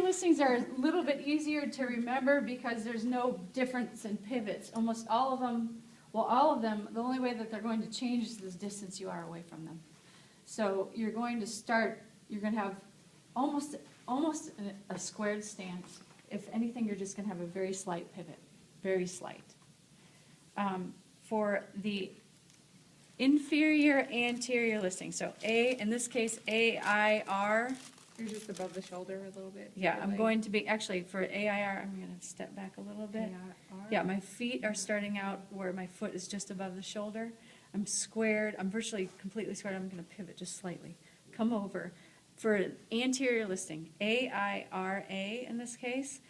listings are a little bit easier to remember because there's no difference in pivots. Almost all of them, well, all of them, the only way that they're going to change is the distance you are away from them. So you're going to start, you're going to have almost a squared stance. If anything, you're just going to have a very slight pivot, very slight. For the inferior anterior listing, so A, in this case, AIR. You're just above the shoulder a little bit. Yeah, I'm going to be, actually, for AIR, I'm going to step back a little bit. AIR. Yeah, my feet are starting out where my foot is just above the shoulder. I'm squared, I'm virtually completely squared, I'm going to pivot just slightly. Come over. For anterior listing, AIRA in this case,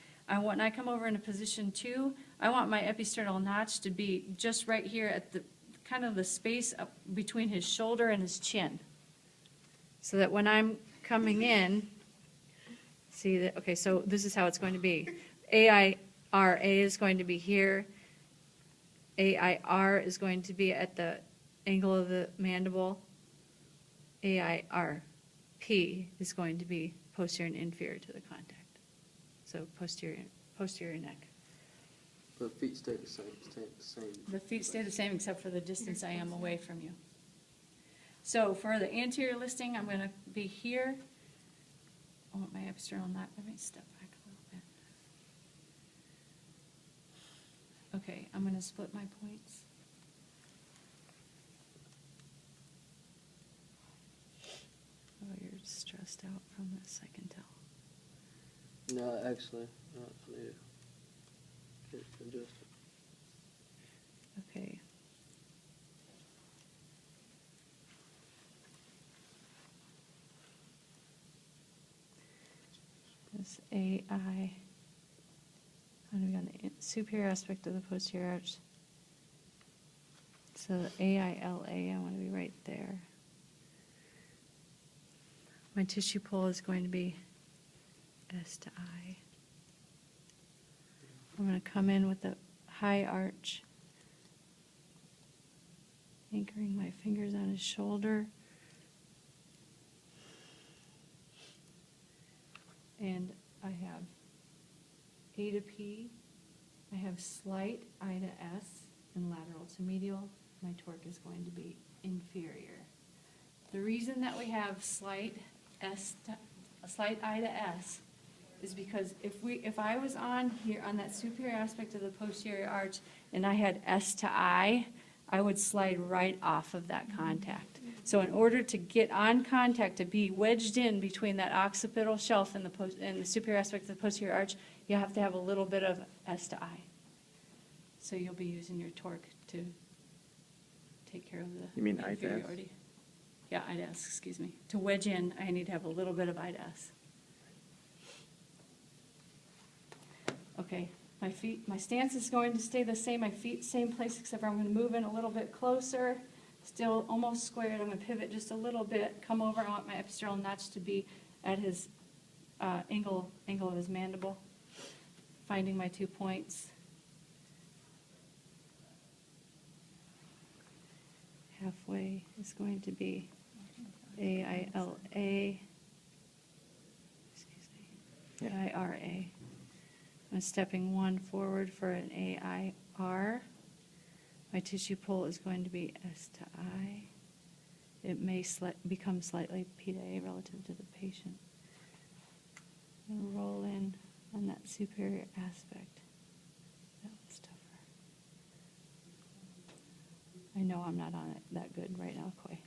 when I come over into position 2, I want my episternal notch to be just right here at the kind of the space up between his shoulder and his chin. So that when I'm coming in, see that, okay, so this is how it's going to be. AIRA is going to be here. AIR is going to be at the angle of the mandible. AIRP is going to be posterior and inferior to the contact. So posterior neck. The feet stay the same. The feet stay the same except for the distance I am away from you. So for the anterior listing, I'm going to be here. I want my episternal knot. Let me step back a little bit. Okay, I'm going to split my points. Oh, you're stressed out from this, I can tell. No, actually, no, I need to get adjusted. Okay. This AI, I'm going to be on the superior aspect of the posterior arch. So the AILA, I want to be right there. My tissue pull is going to be S to I. I'm going to come in with a high arch, anchoring my fingers on his shoulder. And I have A to P, I have slight I to S, and lateral to medial. My torque is going to be inferior. The reason that we have slight I to S is because if I was on here on that superior aspect of the posterior arch and I had S to I would slide right off of that contact. So in order to get on contact, to be wedged in between that occipital shelf and the superior aspect of the posterior arch, you have to have a little bit of S to I. So you'll be using your torque to take care of the You mean I to S? inferiority. Yeah, I to S, excuse me. To wedge in, I need to have a little bit of I to S. Okay, my stance is going to stay the same. My feet, same place, except for I'm going to move in a little bit closer. Still almost squared. I'm going to pivot just a little bit. Come over. I want my episternal notch to be at his angle of his mandible. Finding my 2 points. Halfway is going to be AILA. Excuse me. AIRA. I'm stepping 1 forward for an AIR. My tissue pull is going to be S to I. It may become slightly P to A relative to the patient. And roll in on that superior aspect. That was tougher. I know I'm not on it that good right now, Coy.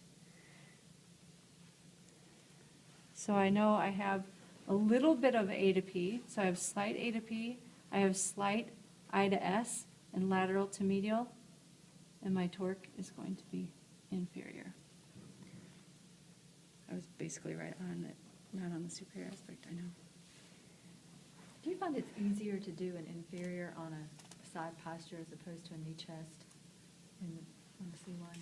So I know I have a little bit of A to P. So I have slight A to P. I have slight I to S and lateral to medial. And my torque is going to be inferior. I was basically right on it, not on the superior aspect, I know. Do you find it's easier to do an inferior on a side posture as opposed to a knee chest on the C1?